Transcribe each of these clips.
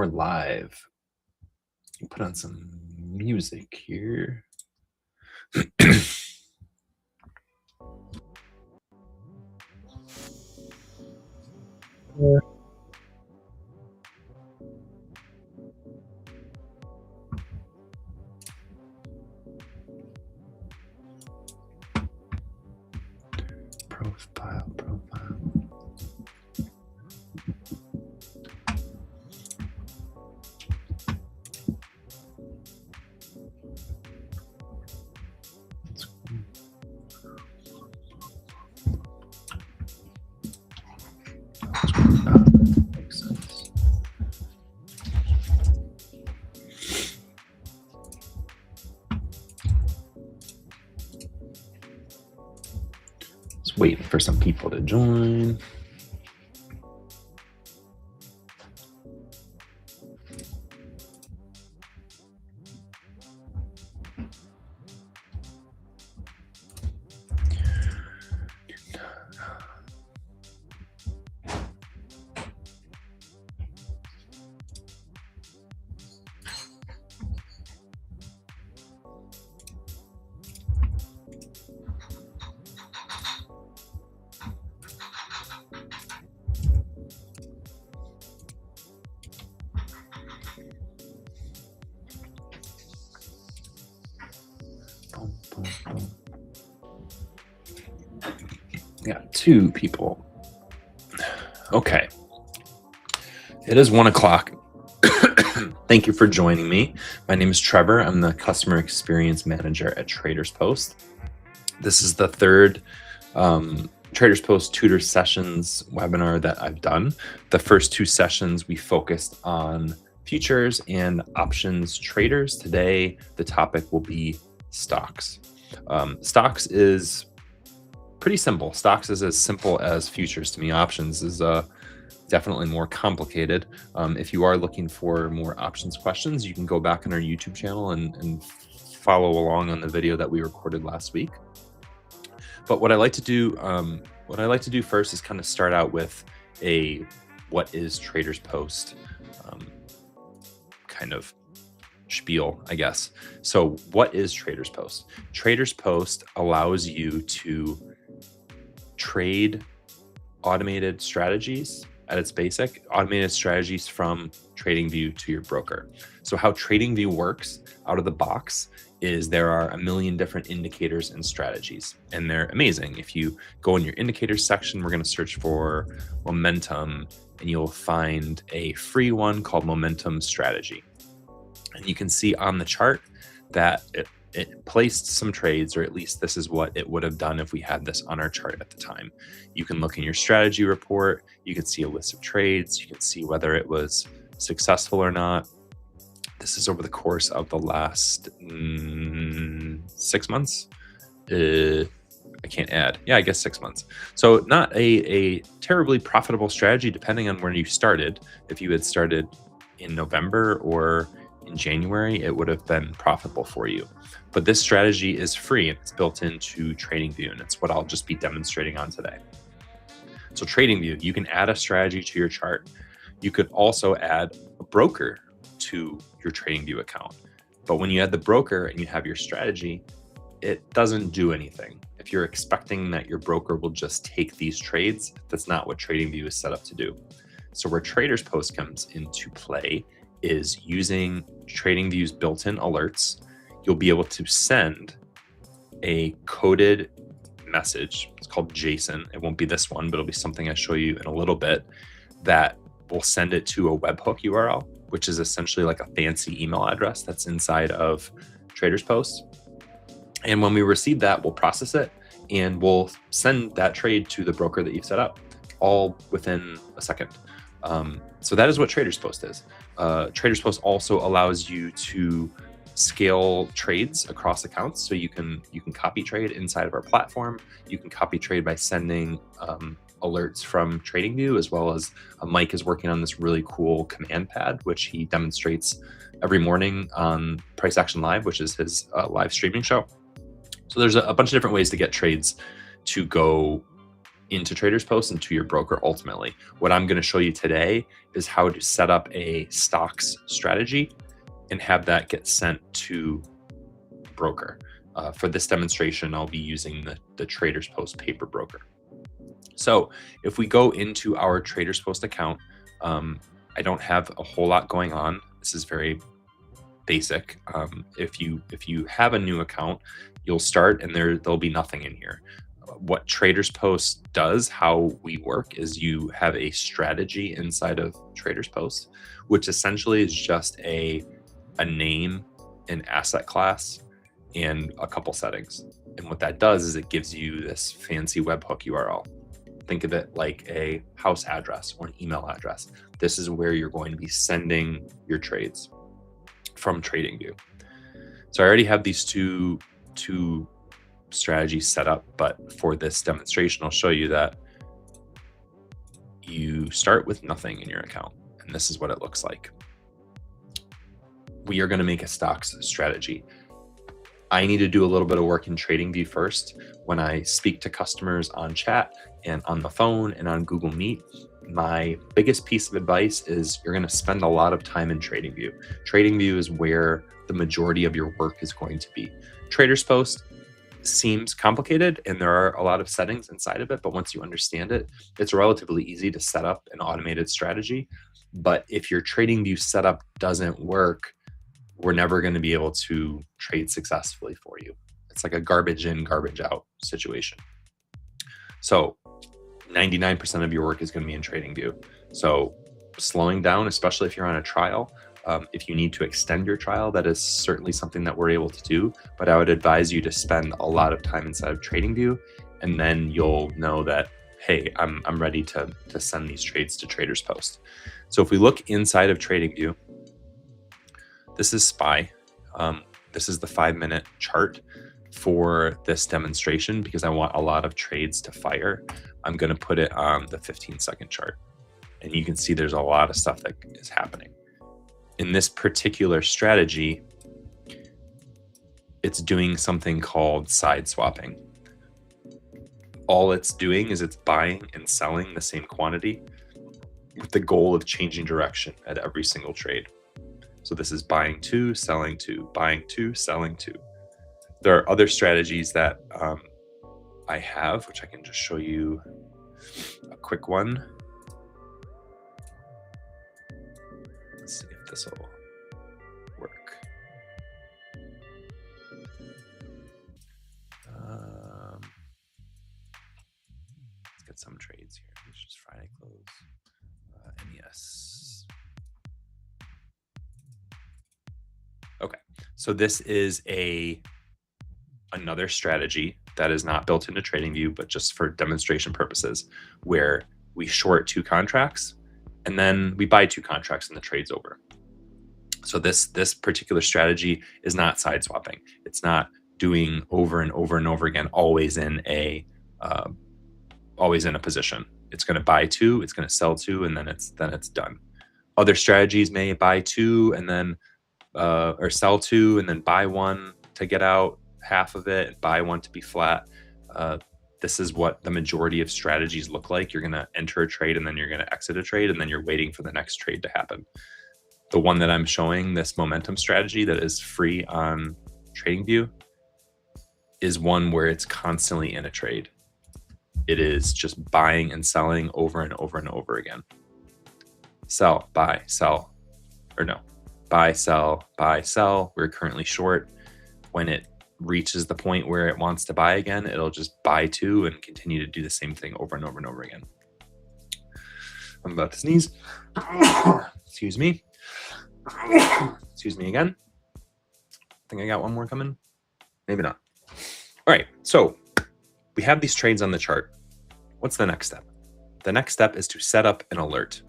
we're live. Put on some music here. Profile. Makes sense. Just waiting for some people to join. Got 2 people. Okay. It is 1 o'clock. Thank you for joining me. My name is Trevor. I'm the Customer Experience Manager at TradersPost. This is the 3rd TradersPost Tutor Sessions webinar that I've done. The first 2 sessions we focused on futures and options traders. Today, the topic will be stocks. Stocks is pretty simple. Stocks is as simple as futures to me. Options is definitely more complicated. If you are looking for more options questions, you can go back on our YouTube channel and follow along on the video that we recorded last week. But what I like to do, first is kind of start out with a what is TradersPost kind of spiel, I guess. So what is TradersPost? TradersPost allows you to trade automated strategies at its basic, automated strategies from TradingView to your broker. So how TradingView works out of the box is there are a million different indicators and strategies, and they're amazing. If you go in your indicators section, we're going to search for momentum, and you'll find a free one called Momentum Strategy. And you can see on the chart that it placed some trades, or at least this is what it would have done if we had this on our chart at the time. You can look in your strategy report, you can see a list of trades, you can see whether it was successful or not. This is over the course of the last 6 months. I can't add. Yeah, I guess 6 months. So not a terribly profitable strategy depending on when you started. If you had started in November or in January, it would have been profitable for you. But this strategy is free and it's built into TradingView, and it's what I'll just be demonstrating on today. So TradingView, you can add a strategy to your chart. You could also add a broker to your TradingView account. But when you add the broker and you have your strategy, it doesn't do anything. If you're expecting that your broker will just take these trades, that's not what TradingView is set up to do. So where TradersPost comes into play is using TradingView's built-in alerts. You'll be able to send a coded message. It's called JSON. It won't be this one, but it'll be something I show you in a little bit that will send it to a webhook URL, which is essentially like a fancy email address that's inside of TradersPost. And when we receive that, we'll process it and we'll send that trade to the broker that you've set up, all within a second. So that is what TradersPost is. TradersPost also allows you to scale trades across accounts. So you can copy trade inside of our platform. You can copy trade by sending alerts from TradingView, as well as Mike is working on this really cool command pad, which he demonstrates every morning on Price Action Live, which is his live streaming show. So there's a bunch of different ways to get trades to go into TradersPost and to your broker ultimately. What I'm going to show you today is how to set up a stocks strategy and have that get sent to broker. For this demonstration, I'll be using the TradersPost paper broker. So if we go into our TradersPost account, I don't have a whole lot going on. This is very basic. If you have a new account, you'll start and there'll be nothing in here. What TradersPost does, how we work, is you have a strategy inside of TradersPost, which essentially is just a name, an asset class, and a couple settings. And what that does is it gives you this fancy webhook URL. Think of it like a house address or an email address. This is where you're going to be sending your trades from TradingView. So I already have these two strategies set up, but for this demonstration, I'll show you that you start with nothing in your account, and this is what it looks like. We are going to make a stocks strategy. I need to do a little bit of work in TradingView first. When I speak to customers on chat and on the phone and on Google Meet, my biggest piece of advice is you're going to spend a lot of time in TradingView. TradingView is where the majority of your work is going to be. TradersPost seems complicated and there are a lot of settings inside of it, but once you understand it, it's relatively easy to set up an automated strategy. But if your TradingView setup doesn't work, we're never going to be able to trade successfully for you. It's like a garbage in, garbage out situation. So 99% of your work is going to be in TradingView. So slowing down, especially if you're on a trial, if you need to extend your trial, that is certainly something that we're able to do. But I would advise you to spend a lot of time inside of TradingView, and then you'll know that, hey, I'm ready to send these trades to TradersPost. So if we look inside of TradingView, this is SPY. This is the 5-minute chart for this demonstration because I want a lot of trades to fire. I'm going to put it on the 15-second chart. And you can see there's a lot of stuff that is happening. In this particular strategy, it's doing something called side swapping. All it's doing is it's buying and selling the same quantity with the goal of changing direction at every single trade. So this is buying 2, selling 2, buying 2, selling 2. There are other strategies that I have, which I can just show you a quick one. Let's see if this will work. Let's get some trades here. It's just Friday close. MES. Okay, so this is another strategy that is not built into TradingView, but just for demonstration purposes, where we short 2 contracts and then we buy 2 contracts and the trade's over. So this particular strategy is not side swapping. It's not doing over and over and over again, always in a position. It's going to buy 2, it's going to sell 2, and then it's done. Other strategies may buy 2 and then or sell 2 and then buy 1 to get out half of it, buy 1 to be flat. This is what the majority of strategies look like. You're going to enter a trade and then you're going to exit a trade and then you're waiting for the next trade to happen. The one that I'm showing, this momentum strategy that is free on TradingView, is one where it's constantly in a trade. It is just buying and selling over and over and over again. Sell, buy, sell, or no, buy, sell, buy, sell. We're currently short. When it reaches the point where it wants to buy again, it'll just buy 2 and continue to do the same thing over and over and over again. I'm about to sneeze. Excuse me. Excuse me again. I think I got one more coming. Maybe not. All right, so we have these trades on the chart. What's the next step? The next step is to set up an alert.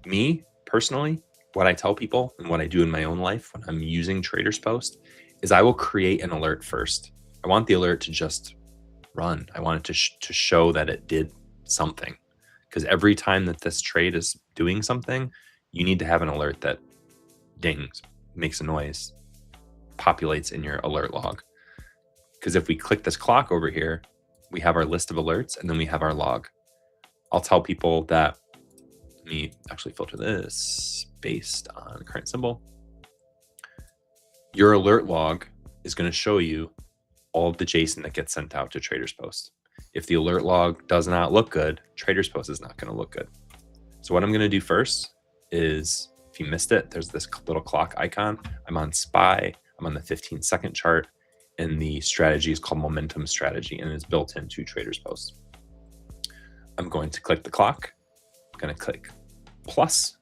Me, personally, what I tell people and what I do in my own life when I'm using TradersPost is I will create an alert first. I want the alert to just run. I want it to show that it did something. Because every time that this trade is doing something, you need to have an alert that dings, makes a noise, populates in your alert log. Because if we click this clock over here, we have our list of alerts, and then we have our log. I'll tell people that, let me actually filter this based on current symbol. Your alert log is going to show you all of the JSON that gets sent out to TradersPost. If the alert log does not look good, TradersPost is not going to look good. So what I'm going to do first is, if you missed it, there's this little clock icon. I'm on SPY. I'm on the 15-second chart, and the strategy is called Momentum Strategy, and it's built into TradersPost. I'm going to click the clock. I'm going to click plus,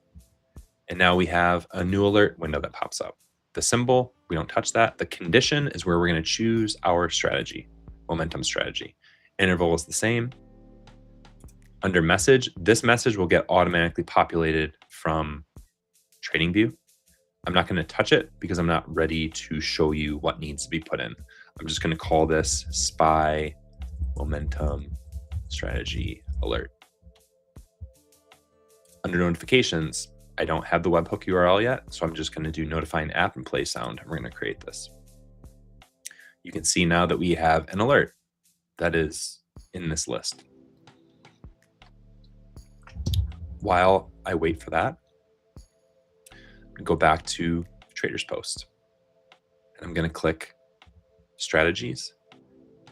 and now we have a new alert window that pops up. The symbol, we don't touch that. The condition is where we're going to choose our strategy, Momentum Strategy. Interval is the same. Under message, this message will get automatically populated from TradingView. I'm not going to touch it because I'm not ready to show you what needs to be put in. I'm just going to call this SPY Momentum Strategy Alert. Under notifications, I don't have the webhook URL yet, so I'm just going to do notifying app and play sound. We're going to create this. You can see now that we have an alert that is in this list. While I wait for that, go back to TradersPost, and I'm going to click strategies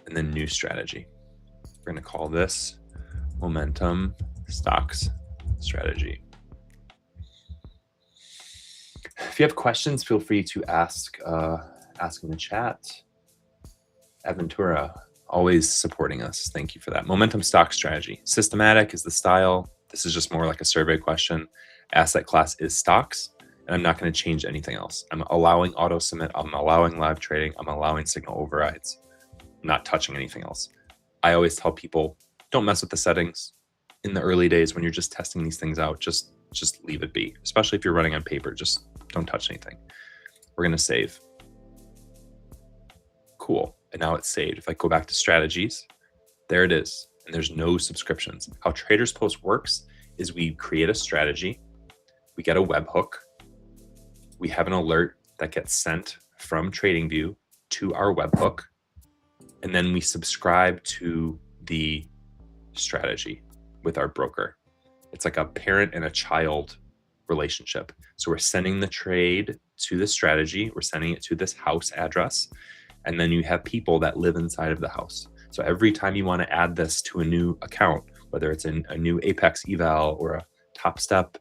and then new strategy. We're going to call this Momentum Stocks Strategy. If you have questions, feel free to ask in the chat. Aventura, always supporting us. Thank you for that. Momentum Stock Strategy. Systematic is the style. This is just more like a survey question. Asset class is stocks, and I'm not going to change anything else. I'm allowing auto submit. I'm allowing live trading. I'm allowing signal overrides. I'm not touching anything else. I always tell people, don't mess with the settings in the early days when you're just testing these things out. Just leave it be, especially if you're running on paper. Just don't touch anything. We're going to save. Cool. And now it's saved. If I go back to strategies, there it is. And there's no subscriptions. How TradersPost works is we create a strategy. We get a webhook. We have an alert that gets sent from TradingView to our webhook. And then we subscribe to the strategy with our broker. It's like a parent and a child relationship. So we're sending the trade to the strategy. We're sending it to this house address. And then you have people that live inside of the house. So every time you want to add this to a new account, whether it's in a new Apex eval or a Top Step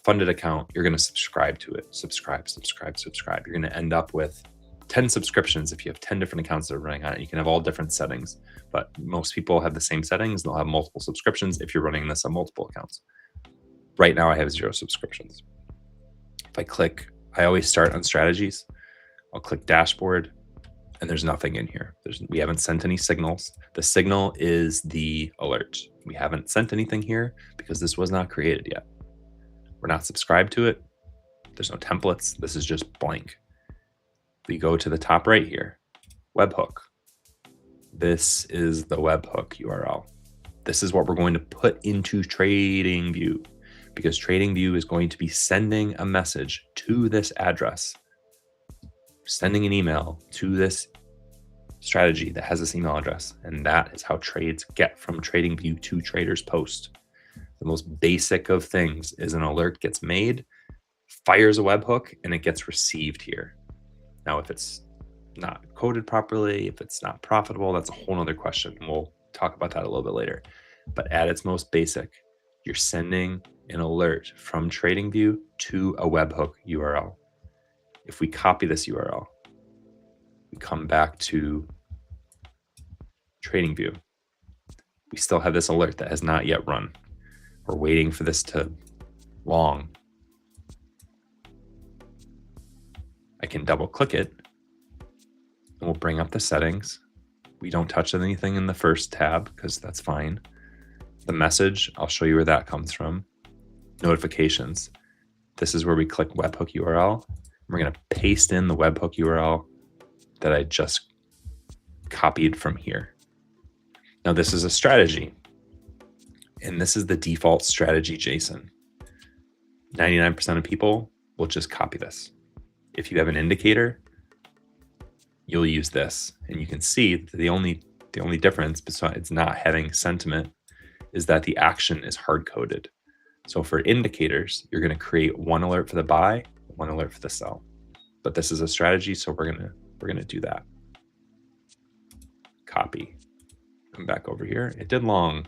funded account, you're going to subscribe to it. Subscribe. You're going to end up with 10 subscriptions if you have 10 different accounts that are running on it. You can have all different settings, but most people have the same settings. They'll have multiple subscriptions if you're running this on multiple accounts. Right now, I have 0 subscriptions. If I click, I always start on strategies. I'll click dashboard, and there's nothing in here. We haven't sent any signals. The signal is the alert. We haven't sent anything here because this was not created yet. We're not subscribed to it. There's no templates. This is just blank. We go to the top right here, webhook. This is the webhook URL. This is what we're going to put into TradingView, because TradingView is going to be sending a message to this address, sending an email to this strategy that has this email address. And that is how trades get from TradingView to TradersPost. The most basic of things is an alert gets made, fires a webhook, and it gets received here. Now, if it's not coded properly, if it's not profitable, that's a whole nother question. And we'll talk about that a little bit later. But at its most basic, you're sending an alert from TradingView to a webhook URL. If we copy this URL, we come back to TradingView. We still have this alert that has not yet run. We're waiting for this to long. I can double click it and we'll bring up the settings. We don't touch anything in the first tab because that's fine. The message, I'll show you where that comes from. Notifications. This is where we click webhook URL. We're going to paste in the webhook URL that I just copied from here. Now this is a strategy, and this is the default strategy JSON. 99% of people will just copy this. If you have an indicator, you'll use this, and you can see that the only The only difference besides not having sentiment is that the action is hard-coded. So for indicators, you're going to create one alert for the buy, one alert for the sell. But this is a strategy, so we're gonna do that. Copy. Come back over here. It did long,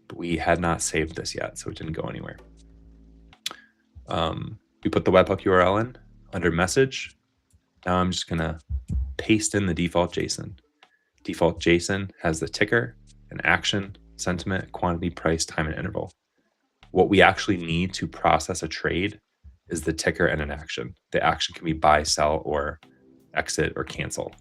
but we had not saved this yet, so it didn't go anywhere. We put the webhook URL in under message. Now I'm just gonna paste in the default JSON. Default JSON has the ticker, an action, sentiment, quantity, price, time, and interval. What we actually need to process a trade is the ticker and an action. The action can be buy, sell, or exit or cancel.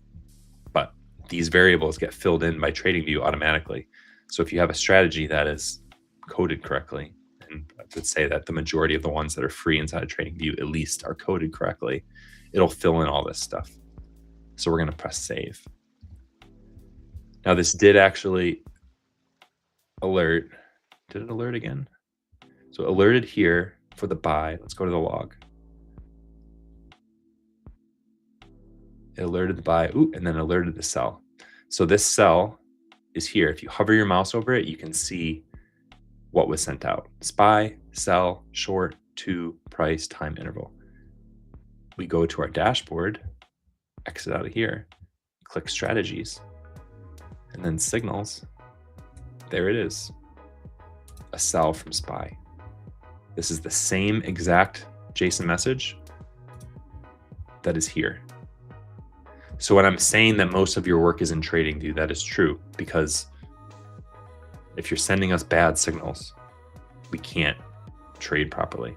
But these variables get filled in by TradingView automatically. So if you have a strategy that is coded correctly, and I would say that the majority of the ones that are free inside of TradingView at least are coded correctly, it'll fill in all this stuff. So we're going to press save. Now this did actually alert. Did it alert again? So alerted here for the buy. Let's go to the log. It alerted the buy, and then alerted the sell. So this sell is here. If you hover your mouse over it, you can see what was sent out. SPY, sell, short, to, price, time, interval. We go to our dashboard, exit out of here, click strategies, and then signals. There it is, a sell from SPY. This is the same exact JSON message that is here. So when I'm saying that most of your work is in TradingView, that is true, because if you're sending us bad signals, we can't trade properly.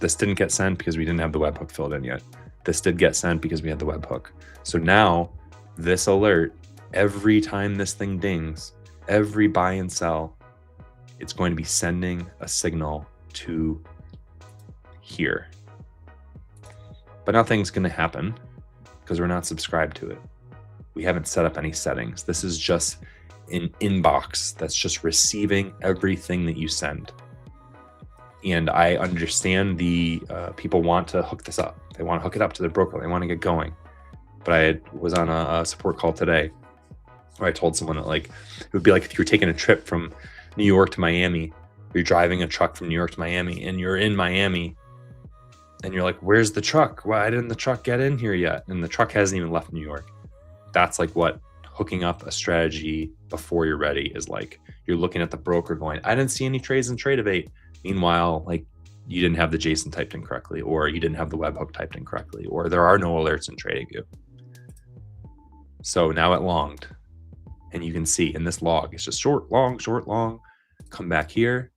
This didn't get sent because we didn't have the webhook filled in yet. This did get sent because we had the webhook. So now this alert, every time this thing dings, every buy and sell, it's going to be sending a signal to here. But nothing's going to happen because we're not subscribed to it. We haven't set up any settings. This is just an inbox that's just receiving everything that you send. And I understand the people want to hook this up. They want to hook it up to their broker. They want to get going. But I was on a support call today where I told someone that, like, it would be like if you were taking a trip from New York to Miami, you're driving a truck from New York to Miami, and you're in Miami, and you're like, where's the truck? Why didn't the truck get in here yet? And the truck hasn't even left New York. That's like what hooking up a strategy before you're ready is like. You're looking at the broker going, I didn't see any trades in Tradevate. Meanwhile, like, you didn't have the JSON typed in correctly, or you didn't have the webhook typed in correctly, or there are no alerts in TradingView. So now it longed, and you can see in this log, it's just short, long, come back here.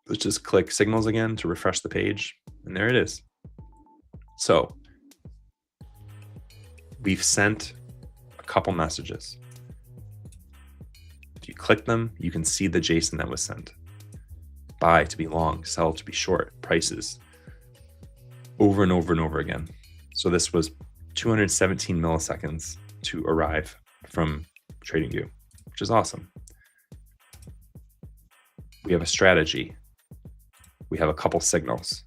Let's just click signals again to refresh the page, and there it is. So we've sent a couple messages. If you click them, you can see the JSON that was sent. Buy to be long, sell to be short, prices, over and over and over again. So this was 217 milliseconds to arrive from TradingView, which is awesome. We have a strategy. We have a couple signals.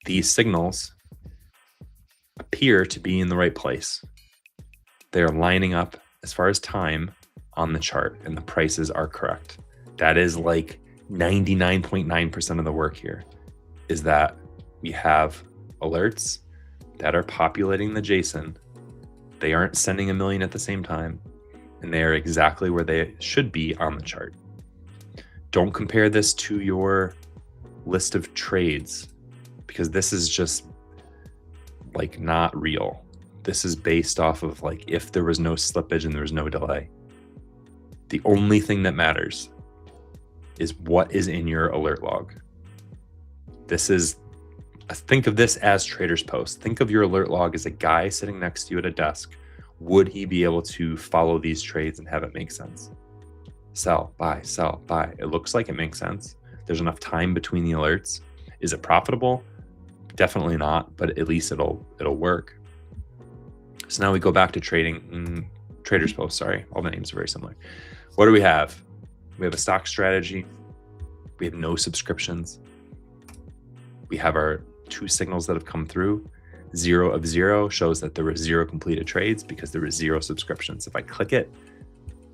These signals appear to be in the right place. They're lining up as far as time on the chart, and the prices are correct. That is like 99.9% of the work here, is that we have alerts that are populating the JSON. They aren't sending a million at the same time, and they are exactly where they should be on the chart. Don't compare this to your list of trades, because this is just like not real. This is based off of like if there was no slippage and there was no delay. The only thing that matters is what is in your alert log. This is, think of this as TradersPost. Think of your alert log as a guy sitting next to you at a desk. Would he be able to follow these trades and have it make sense? Sell, buy, sell, buy. It looks like it makes sense. There's enough time between the alerts. Is it profitable? Definitely not, but at least it'll work. So now we go back to TradersPost, sorry. All the names are very similar. What do we have? We have a stock strategy. We have no subscriptions. We have our two signals that have come through. 0 of 0 shows that there were 0 completed trades because there were 0 subscriptions. If I click it,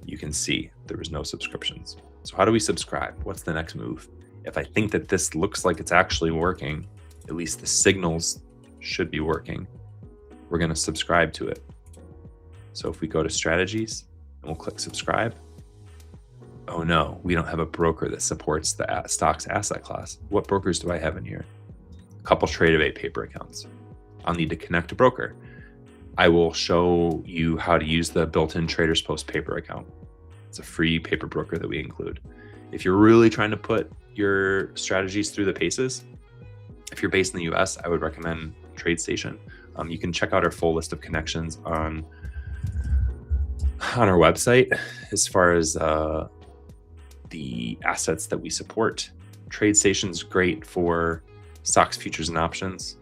you can see there was no subscriptions. So how do we subscribe? What's the next move? If I think that this looks like it's actually working, at least the signals should be working, we're going to subscribe to it. So if we go to strategies and we'll click subscribe, oh no, we don't have a broker that supports the stocks asset class. What brokers do I have in here? A couple TradeView paper accounts. I'll need to connect a broker. I will show you how to use the built-in TradersPost paper account. It's a free paper broker that we include. If you're really trying to put your strategies through the paces, if you're based in the US, I would recommend TradeStation. You can check out our full list of connections on our website as far as the assets that we support. TradeStation is great for stocks, futures, and options.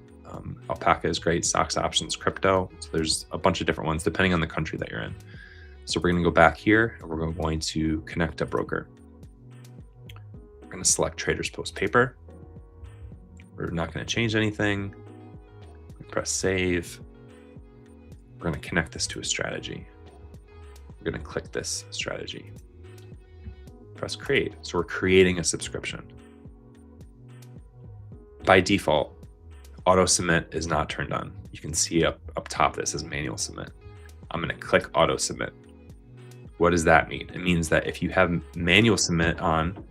Alpaca is great, stocks, options, crypto. So there's a bunch of different ones depending on the country that you're in. So we're going to go back here and we're going to connect a broker. We're going to select TradersPost paper. We're not going to change anything. We press save. We're going to connect this to a strategy. We're going to click this strategy. Press create. So we're creating a subscription. By default, auto submit is not turned on. You can see up top that says manual submit. I'm going to click auto submit. What does that mean? It means that if you have manual submit on,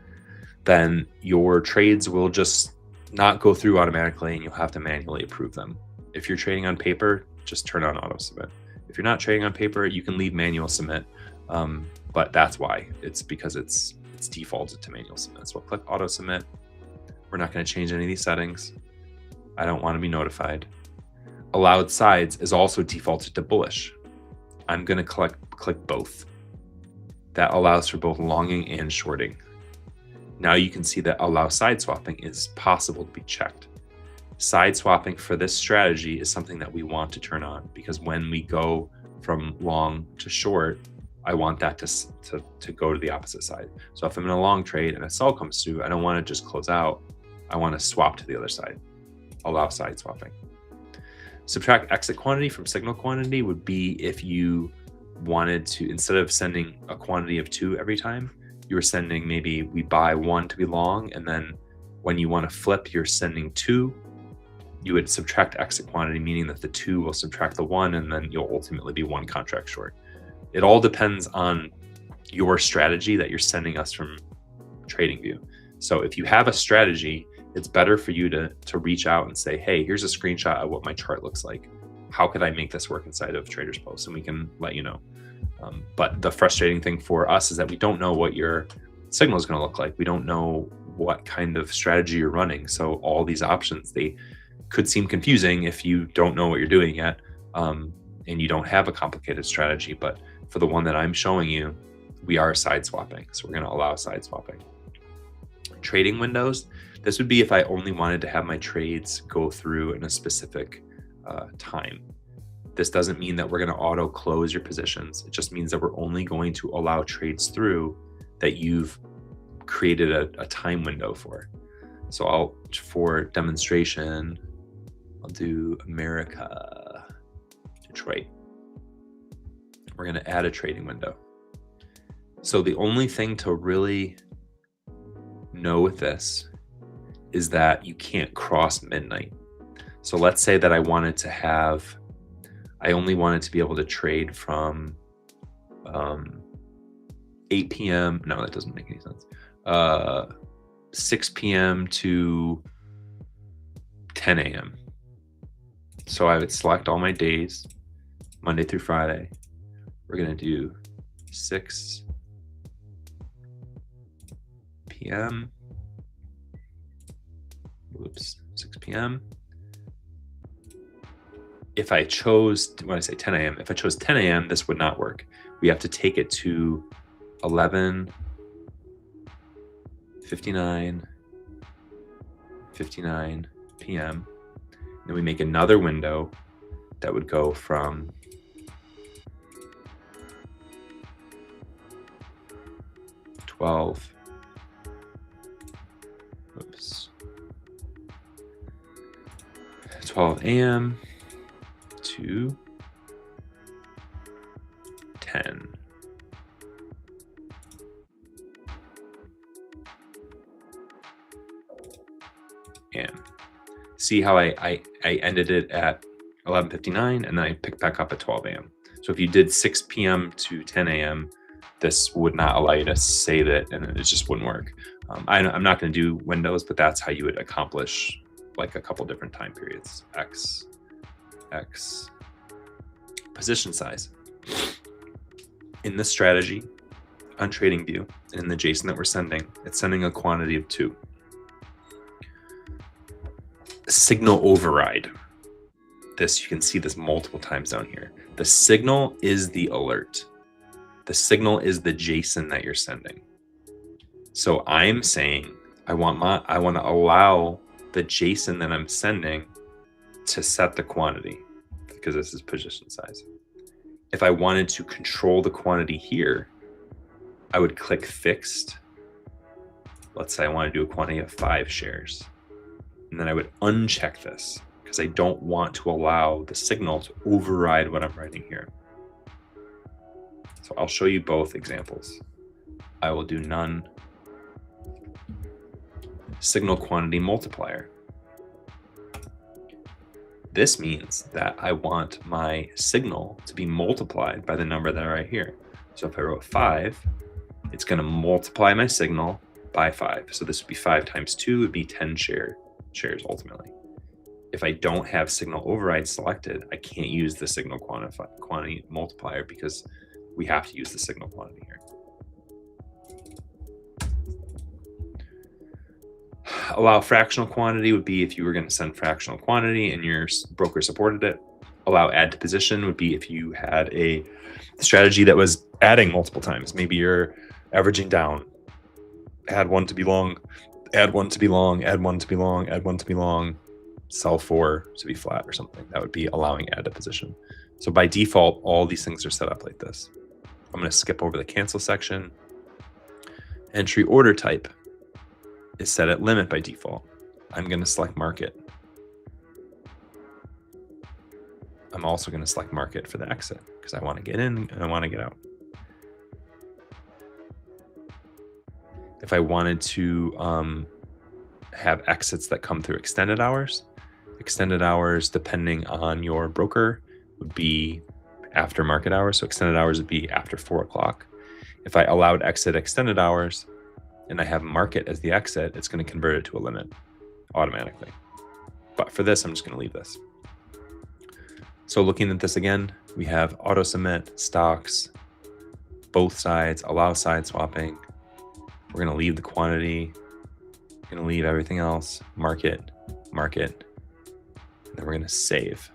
then your trades will just not go through automatically and you'll have to manually approve them. If you're trading on paper, just turn on auto submit. If you're not trading on paper, you can leave manual submit, but that's why. It's because it's defaulted to manual submit. So we'll click auto submit. We're not going to change any of these settings. I don't want to be notified. Allowed sides is also defaulted to bullish. I'm going to click both. That allows for both longing and shorting. Now you can see that allow side swapping is possible to be checked. Side swapping for this strategy is something that we want to turn on because when we go from long to short, I want that to go to the opposite side. So if I'm in a long trade and a sell comes through, I don't want to just close out. I want to swap to the other side. Allow side swapping. Subtract exit quantity from signal quantity would be if you wanted to, instead of sending a quantity of 2 every time, you were sending, maybe we buy 1 to be long, and then when you want to flip, you're sending 2. You would subtract exit quantity, meaning that the 2 will subtract the 1, and then you'll ultimately be 1 contract short. It all depends on your strategy that you're sending us from TradingView. So if you have a strategy, it's better for you to reach out and say, hey, here's a screenshot of what my chart looks like. How could I make this work inside of TradersPost? And we can let you know. But the frustrating thing for us is that we don't know what your signal is going to look like. We don't know what kind of strategy you're running. So all these options, they could seem confusing if you don't know what you're doing yet, and you don't have a complicated strategy. But for the one that I'm showing you, we are side swapping. So we're going to allow side swapping. Trading windows. This would be if I only wanted to have my trades go through in a specific time. This doesn't mean that we're going to auto close your positions. It just means that we're only going to allow trades through that you've created a time window for. So for demonstration, I'll do America, Detroit. We're going to add a trading window. So the only thing to really know with this is that you can't cross midnight. So let's say that I only wanted to be able to trade from 8 p.m. No, that doesn't make any sense. 6 p.m. to 10 a.m. So I would select all my days, Monday through Friday. We're going to do 6 p.m. Oops, 6 p.m. If I chose, when I say 10 a.m., if I chose 10 a.m., this would not work. We have to take it to 11:59 p.m. Then we make another window that would go from 12 a.m. to 10. And see how I ended it at 11:59 and then I picked back up at 12 a.m. So if you did 6 p.m. to 10 a.m., this would not allow you to save it, and it just wouldn't work. I'm not going to do windows, but that's how you would accomplish like a couple different time periods. X, position size. In this strategy on TradingView, in the JSON that we're sending, it's sending a quantity of 2. Signal override. This, you can see this multiple times down here. The signal is the alert. The signal is the JSON that you're sending. So I'm saying I want to allow the JSON that I'm sending to set the quantity, because this is position size. If I wanted to control the quantity here, I would click fixed. Let's say I want to do a quantity of 5 shares. And then I would uncheck this because I don't want to allow the signal to override what I'm writing here. So I'll show you both examples. I will do none signal quantity multiplier. This means that I want my signal to be multiplied by the number that I write here. So if I wrote 5, it's going to multiply my signal by 5. So this would be 5 times 2 would be 10 shares ultimately. If I don't have signal override selected, I can't use the signal quantity multiplier because we have to use the signal quantity here. Allow fractional quantity would be if you were going to send fractional quantity and your broker supported it. Allow add to position would be if you had a strategy that was adding multiple times. Maybe you're averaging down, add 1 to be long, add 1 to be long, add 1 to be long, add 1 to be long, sell 4 to be flat or something. That would be allowing add to position. So by default, all these things are set up like this. I'm going to skip over the cancel section. Entry order type is set at limit by default. I'm going to select market. I'm also going to select market for the exit because I want to get in and I want to get out. If I wanted to have exits that come through extended hours, depending on your broker, would be after market hours. So extended hours would be after 4 o'clock. If I allowed exit extended hours and I have market as the exit, it's going to convert it to a limit automatically. But for this, I'm just going to leave this. So looking at this again, we have auto submit, stocks, both sides, allow side swapping. We're going to leave the quantity. We're going to leave everything else, market, market. And then we're going to save.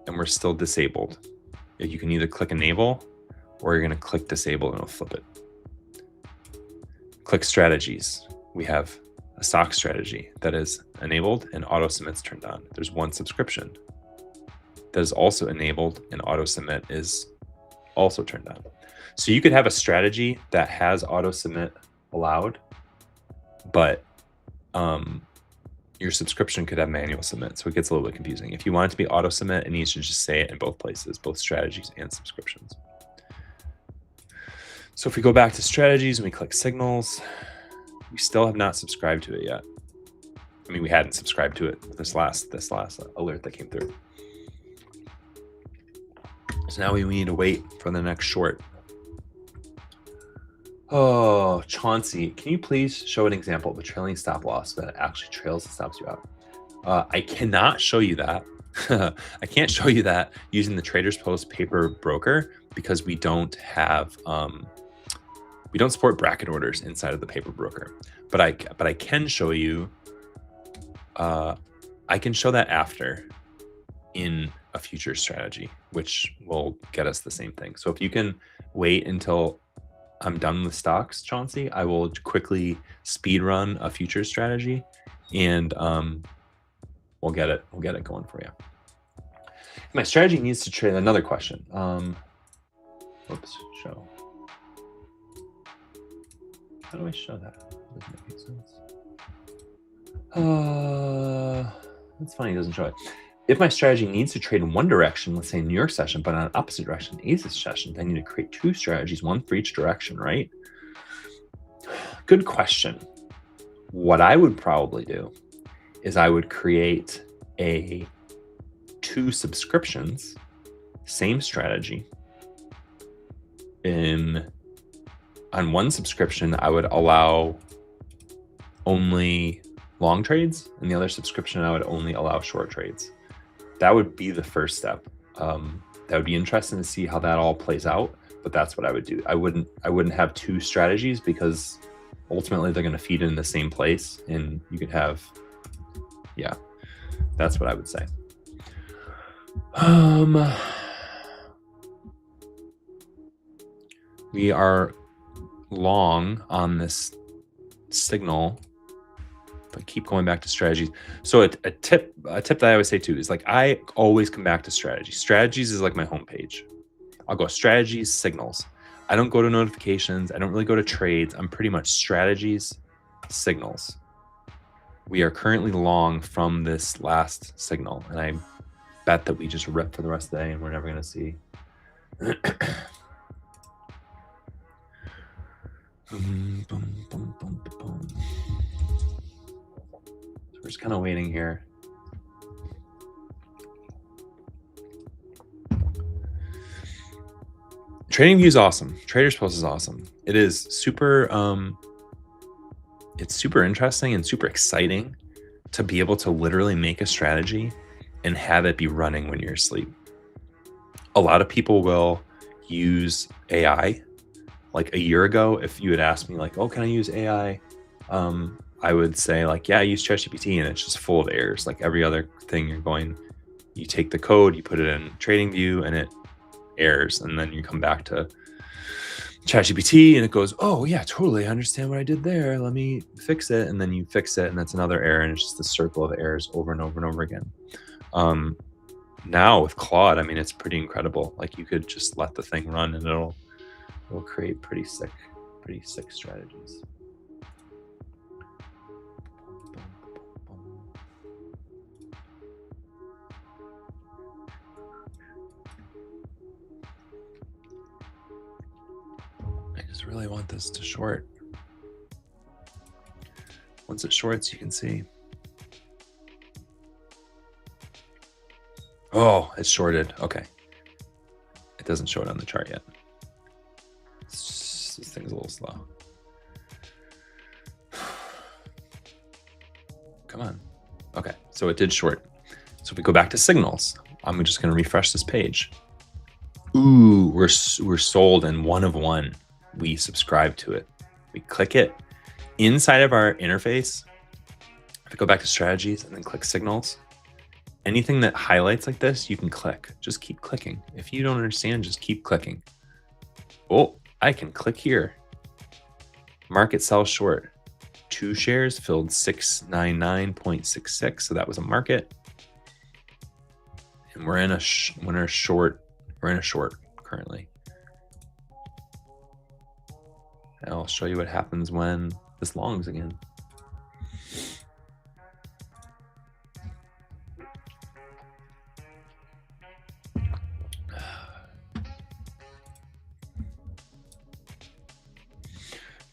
And we're still disabled. You can either click enable or you're going to click disable and it'll flip it. Click strategies. We have a stock strategy that is enabled and auto submits turned on. There's one subscription that is also enabled and auto submit is also turned on. So you could have a strategy that has auto submit allowed, but your subscription could have manual submit. So it gets a little bit confusing. If you want it to be auto submit, it needs to just say it in both places, both strategies and subscriptions. So if we go back to strategies and we click signals, we still have not subscribed to it yet. I mean, we hadn't subscribed to it this last alert that came through. So now we need to wait for the next short. Oh, Chauncey, can you please show an example of a trailing stop loss that actually trails and stops you out? I cannot show you that. I can't show you that using the TradersPost paper broker because we don't have we don't support bracket orders inside of the paper broker. But I can show you. I can show that after in a future strategy, which will get us the same thing. So if you can wait until I'm done with stocks, Chauncey, I will quickly speed run a future strategy and we'll get it going for you. My strategy needs to trade another question. Oops, show. How do I show that? Doesn't make any sense. It's funny, it doesn't show it. if my strategy needs to trade in one direction, let's say New York session, but on an opposite direction, Asia session, I need to create two strategies, one for each direction, right? Good question. What I would probably do is I would create two subscriptions, same strategy. On one subscription, I would allow only long trades, and the other subscription, I would only allow short trades. That would be the first step. That would be interesting to see how that all plays out, but that's what I would do. I wouldn't have two strategies because ultimately they're going to feed in the same place, and you could have, yeah, that's what I would say. We are long on this signal, but keep going back to strategies. So a tip that I always say too is like, I always come back to strategies. Strategies is like my homepage. I'll go strategies, signals. I don't go to notifications. I don't really go to trades. I'm pretty much strategies, signals. We are currently long from this last signal, and I bet that we just rip for the rest of the day and we're never going to see. So we're just kind of waiting here. TradingView is awesome. TradersPost is awesome. It is super, it's super interesting and super exciting to be able to literally make a strategy and have it be running when you're asleep. A lot of people will use AI. Like a year ago, if you had asked me like, oh, can I use AI? I would say like, yeah, I use ChatGPT, and it's just full of errors. Like every other thing you take the code, you put it in TradingView, and it errors. And then you come back to ChatGPT and it goes, oh yeah, totally, I understand what I did there. Let me fix it. And then you fix it, and that's another error. And it's just a circle of errors over and over and over again. Now with Claude, I mean, it's pretty incredible. Like you could just let the thing run and it'll create pretty sick strategies. I just really want this to short. Once it shorts, you can see. Oh, it's shorted. Okay. It doesn't show it on the chart yet. This thing's a little slow. Come on. Okay, so it did short. So if we go back to signals, I'm just going to refresh this page. Ooh, we're sold in one of one. We subscribe to it. We click it inside of our interface. If we go back to strategies and then click signals, anything that highlights like this, you can click. Just keep clicking. If you don't understand, just keep clicking. Oh, I can click here. Market sell short. 2 shares filled 699.66. So that was a market. And we're in a short. We're in a short currently. And I'll show you what happens when this longs again.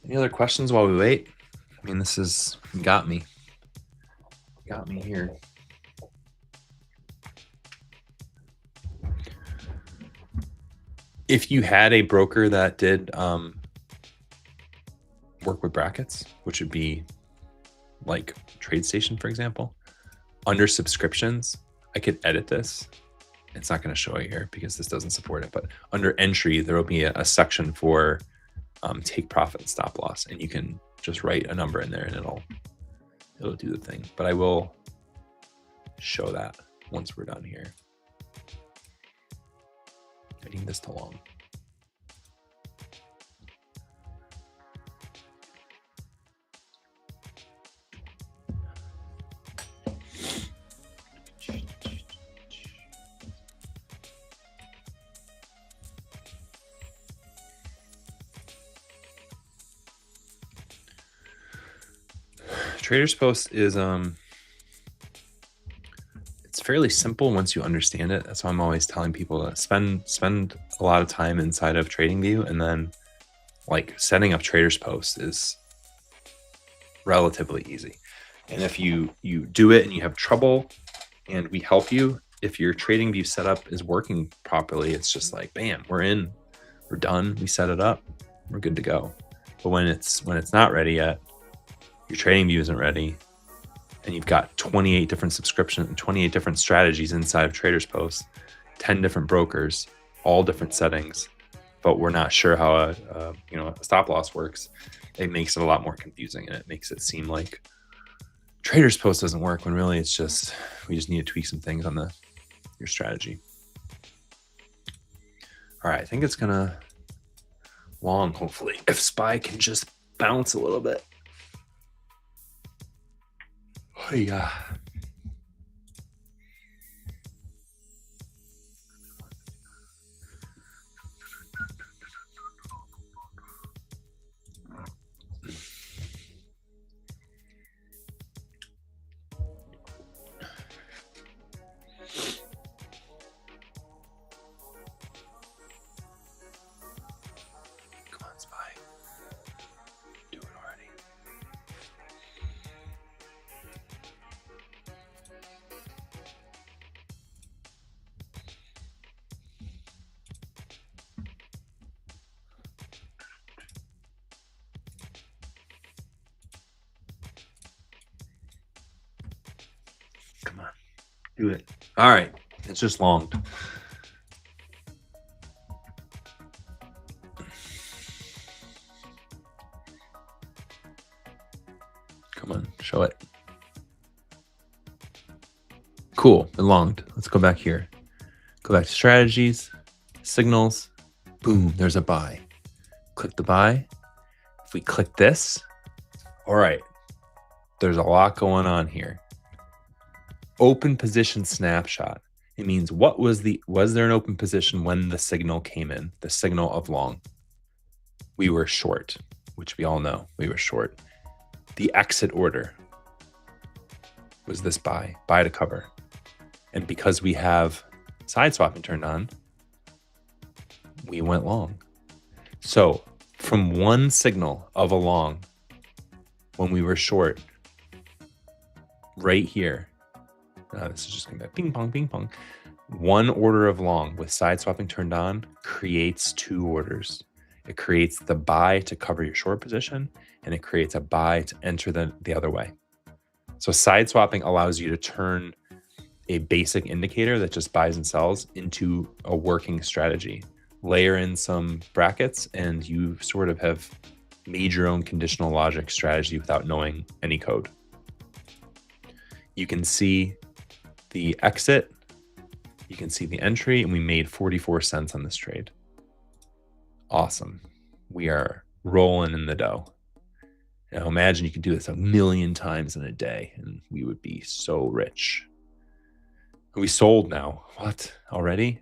Any other questions while we wait? I mean, this is got me here. If you had a broker that did work with brackets, which would be like TradeStation, for example, under subscriptions, I could edit this. It's not going to show you here because this doesn't support it, but under entry, there will be a section for take profit and stop loss, and you can just write a number in there and it'll do the thing. But I will show that once we're done here. I need this to long. TradersPost is fairly simple once you understand it. That's why I'm always telling people to spend a lot of time inside of TradingView, and then like setting up TradersPost is relatively easy. And if you do it and you have trouble and we help you, if your TradingView setup is working properly, it's just like, bam, we're in, we're done, we set it up, we're good to go. But when it's not ready yet, your TradingView isn't ready, and you've got 28 different subscriptions and 28 different strategies inside of TradersPost, 10 different brokers, all different settings, but we're not sure how a stop loss works, it makes it a lot more confusing, and it makes it seem like TradersPost doesn't work when really it's just, we just need to tweak some things on your strategy. All right, I think it's gonna long, hopefully, if SPY can just bounce a little bit. Oh yeah. Come on, SPY. Do it already. Come on, do it. All right, it's just longed. Come on, show it. Cool, it longed. Let's go back here. Go back to strategies, signals. Boom, there's a buy. Click the buy. If we click this, all right, there's a lot going on here. Open position snapshot. It means was there an open position when the signal came in, the signal of long? We were short, which we all know we were short. The exit order was this buy to cover. And because we have side swapping turned on, we went long. So from one signal of a long, when we were short, right here, this is just going to be ping pong. One order of long with side swapping turned on creates two orders. It creates the buy to cover your short position, and it creates a buy to enter the other way. So side swapping allows you to turn a basic indicator that just buys and sells into a working strategy. Layer in some brackets, and you sort of have made your own conditional logic strategy without knowing any code. You can see the exit, you can see the entry, and we made 44 cents on this trade. Awesome. We are rolling in the dough. Now imagine you could do this 1,000,000 times in a day, and we would be so rich. We sold now. What? Already?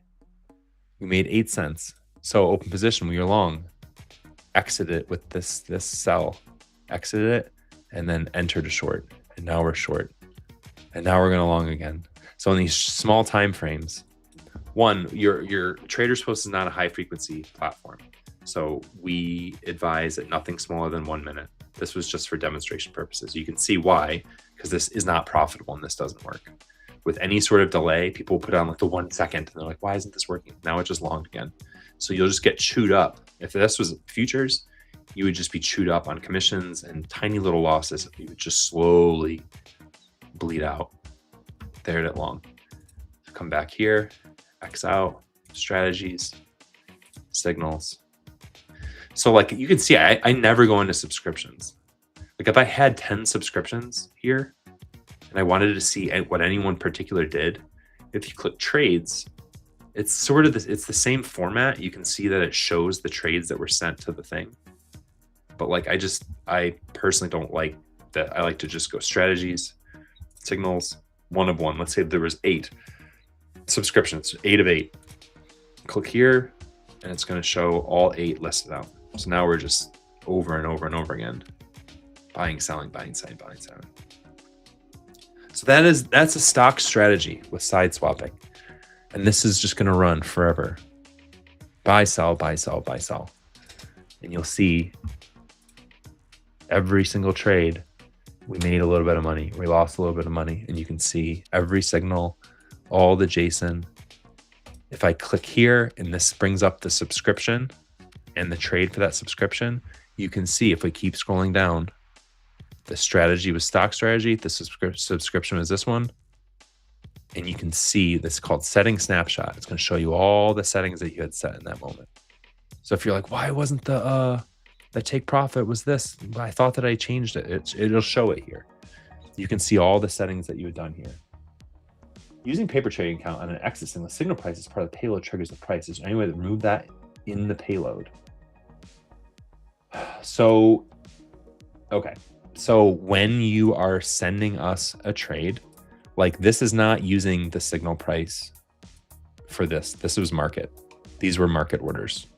We made 8 cents. So open position, we are long. Exit it with this sell. Exit it, and then enter to short. And now we're short. And now we're going to long again. So in these small time frames, one, your TradersPost is not a high frequency platform. So we advise that nothing smaller than 1 minute. This was just for demonstration purposes. You can see why, because this is not profitable and this doesn't work. With any sort of delay, people put on like the 1 second and they're like, why isn't this working? Now it just longed again. So you'll just get chewed up. If this was futures, you would just be chewed up on commissions and tiny little losses. You would just slowly bleed out. There it long. Come back here, X out, strategies, signals. So like you can see, I never go into subscriptions. Like if I had 10 subscriptions here and I wanted to see what anyone particular did, if you click trades, it's sort of this, it's the same format. You can see that it shows the trades that were sent to the thing. But like I personally don't like that. I like to just go strategies, signals, 1 of 1. Let's say there was 8 subscriptions, 8 of 8. Click here and it's going to show all 8 listed out. So now we're just over and over and over again. Buying, selling, buying, selling, buying, selling. So that's a stock strategy with side swapping. And this is just going to run forever. Buy, sell, buy, sell, buy, sell. And you'll see every single trade, we made a little bit of money. We lost a little bit of money. And you can see every signal, all the JSON. If I click here and this brings up the subscription and the trade for that subscription, you can see if we keep scrolling down, the strategy was stock strategy. The subscription was this one. And you can see this called setting snapshot. It's going to show you all the settings that you had set in that moment. So if you're like, why wasn't the take profit was this? I thought that I changed it. It'll show it here. You can see all the settings that you had done here. Using paper trading account on an exit signal, signal price is part of the payload triggers the price. Is there any way to remove that in the payload? So, okay. So when you are sending us a trade, like this is not using the signal price for this. This was market. These were market orders.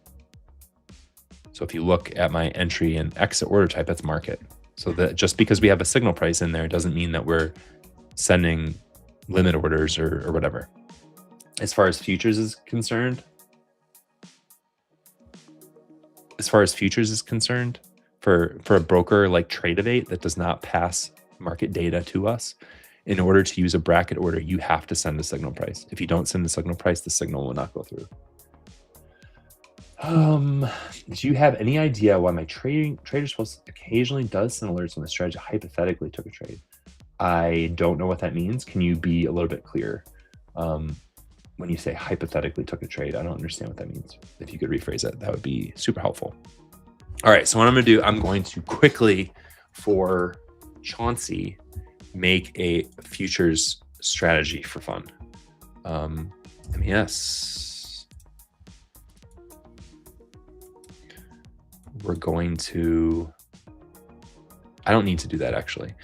So if you look at my entry and exit order type, that's market. So that just because we have a signal price in there doesn't mean that we're sending limit orders or whatever. As far as futures is concerned, for a broker like TradeView that does not pass market data to us, in order to use a bracket order, you have to send a signal price. If you don't send the signal price, the signal will not go through. Do you have any idea why my TradersPost occasionally does send alerts when the strategy hypothetically took a trade? I don't know what that means. Can you be a little bit clearer? When you say hypothetically took a trade, I don't understand what that means. If you could rephrase it, that would be super helpful. All right, so what I'm going to do, I'm going to quickly, for Chauncey, make a futures strategy for fun. MES. We're going to, I don't need to do that actually.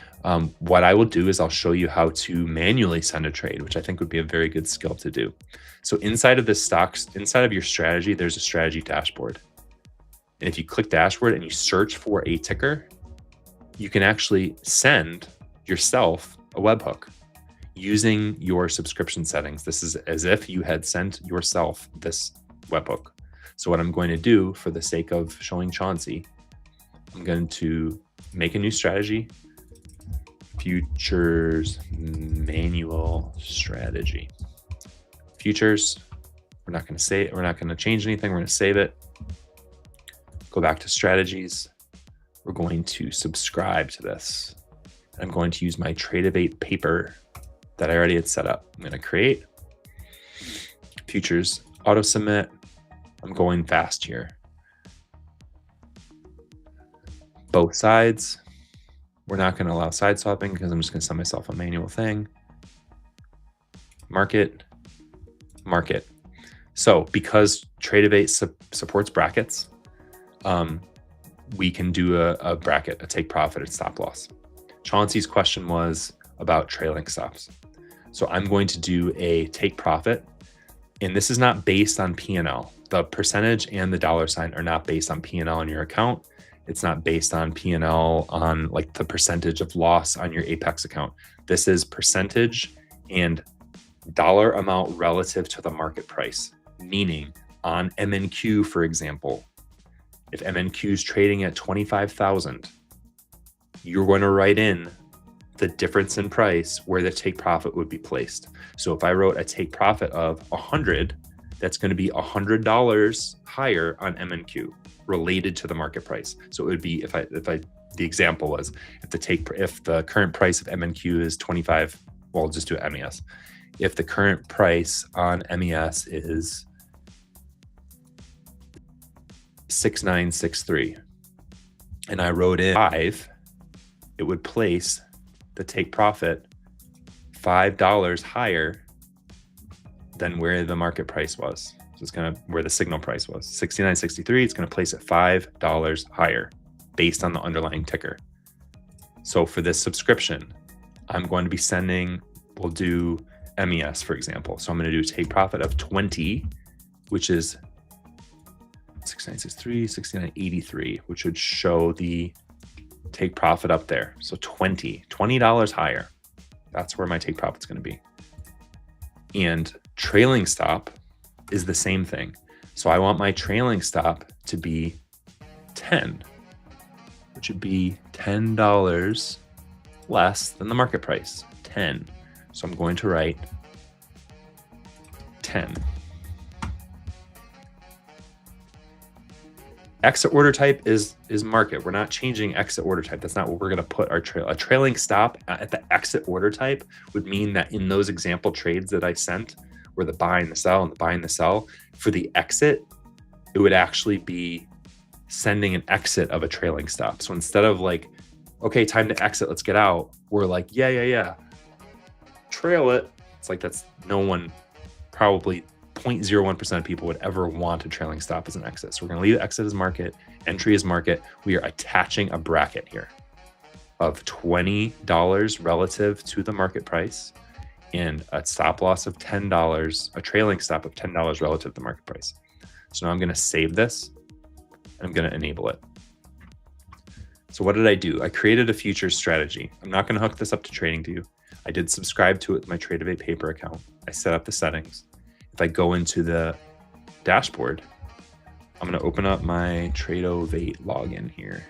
What I will do is I'll show you how to manually send a trade, which I think would be a very good skill to do. So inside of this stocks, inside of your strategy, there's a strategy dashboard. And if you click dashboard and you search for a ticker, you can actually send yourself a webhook using your subscription settings. This is as if you had sent yourself this webhook. So what I'm going to do for the sake of showing Chauncey, I'm going to make a new strategy, futures manual strategy. Futures, we're not going to say it. We're not going to change anything. We're going to save it. Go back to strategies. We're going to subscribe to this. I'm going to use my TradeView paper that I already had set up. I'm going to create futures auto submit. I'm going fast here. Both sides. We're not going to allow side swapping because I'm just going to send myself a manual thing. Market, market. So because TradeView supports brackets, we can do a bracket, a take profit, and stop loss. Chauncey's question was about trailing stops. So I'm going to do a take profit, and this is not based on P&L. The percentage and the dollar sign are not based on P&L on your account. It's not based on P&L on like the percentage of loss on your Apex account. This is percentage and dollar amount relative to the market price, meaning on MNQ, for example, if MNQ is trading at 25,000, you're going to write in the difference in price where the take profit would be placed. So if I wrote a take profit of 100, that's going to be $100 higher on MNQ related to the market price. So it would be the example was if the current price of MNQ is 25, well, I'll just do MES. If the current price on MES is 6963 and I wrote in 5, it would place the take profit $5 higher than where the market price was. So it's going to where the signal price was 69.63. It's going to place it $5 higher based on the underlying ticker. So for this subscription, I'm going to be sending, we'll do MES, for example. So I'm going to do take profit of 20, which is 69.63, 69.83, which would show the take profit up there. So $20 higher. That's where my take profit's going to be. And trailing stop is the same thing. So I want my trailing stop to be 10, which would be $10 less than the market price, 10. So I'm going to write 10. Exit order type is market. We're not changing exit order type. That's not what we're going to put our a trailing stop at the exit order type would mean that in those example trades that I sent, where the buy and the sell and the buy and the sell, for the exit, it would actually be sending an exit of a trailing stop. So instead of like, okay, time to exit, let's get out, we're like, yeah, trail it. It's like that's no one, probably 0.01% of people would ever want a trailing stop as an exit. So we're going to leave exit as market, entry as market. We are attaching a bracket here of $20 relative to the market price and a stop loss of $10, a trailing stop of $10 relative to the market price. So now I'm going to save this and I'm going to enable it. So what did I do? I created a futures strategy. I'm not going to hook this up to TradingView. I did subscribe to it with my TradeStation paper account. I set up the settings. If I go into the dashboard, I'm going to open up my TradeStation login here.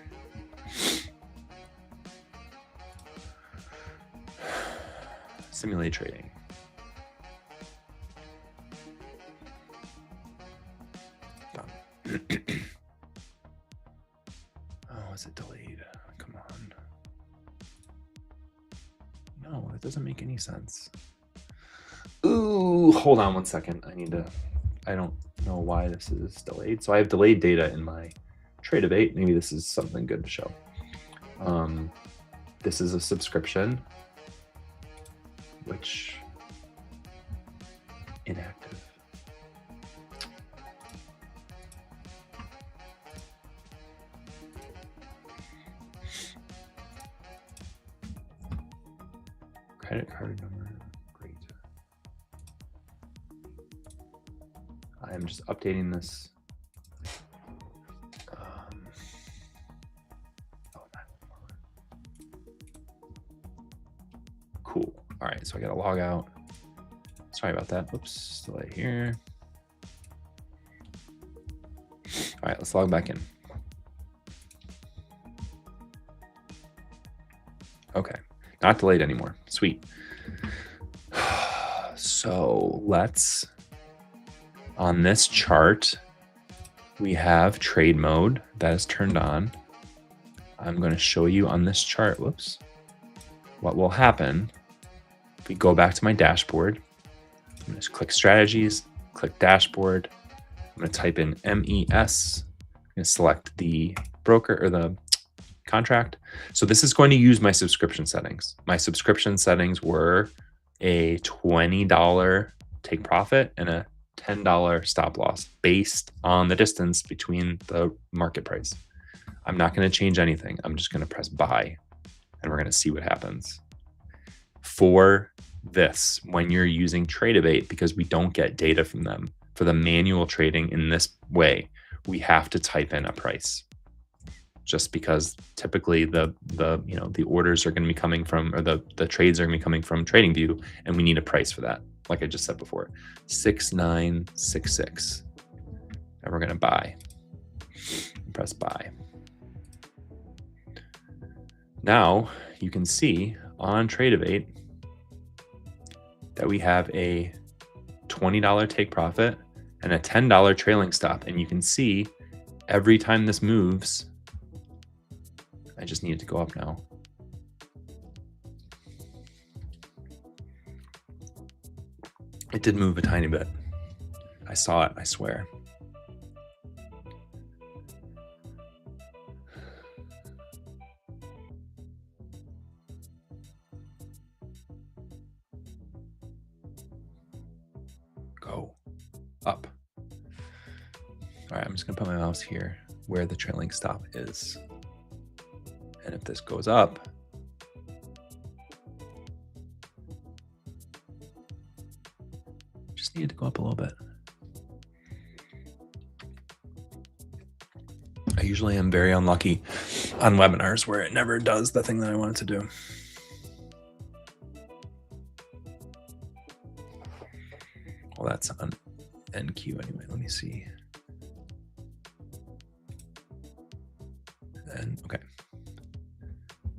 Simulate trading. Done. Oh, is it delayed? Come on. No, that doesn't make any sense. Ooh, hold on one second. I don't know why this is delayed. So I have delayed data in my TradeStation. Maybe this is something good to show. This is a subscription, which inactive. Credit card number, great. I am just updating this. Cool. All right, so I got to log out. Sorry about that. Oops, delay here. All right, let's log back in. Okay, not delayed anymore. Sweet. So let's, on this chart, we have trade mode that is turned on. I'm going to show you on this chart, whoops, what will happen. If we go back to my dashboard, I'm going to click strategies, click dashboard. I'm going to type in MES. I'm going to select the broker or the contract. So this is going to use my subscription settings. My subscription settings were a $20 take profit and a $10 stop loss based on the distance between the market price. I'm not going to change anything. I'm just going to press buy and we're going to see what happens. For this, when you're using TradeStation, because we don't get data from them, for the manual trading in this way, we have to type in a price. Just because typically the orders are going to be coming from, or the trades are going to be coming from TradingView, and we need a price for that. Like I just said before, 6966, and we're going to buy. Press buy. Now you can see on TradeStation that we have a $20 take profit and a $10 trailing stop. And you can see every time this moves, I just need it to go up now. It did move a tiny bit. I saw it, I swear. Go up. All right, I'm just gonna put my mouse here where the trailing stop is. And if this goes up, just need to go up a little bit. I usually am very unlucky on webinars where it never does the thing that I want it to do. Well, that's on NQ anyway. Let me see. And okay.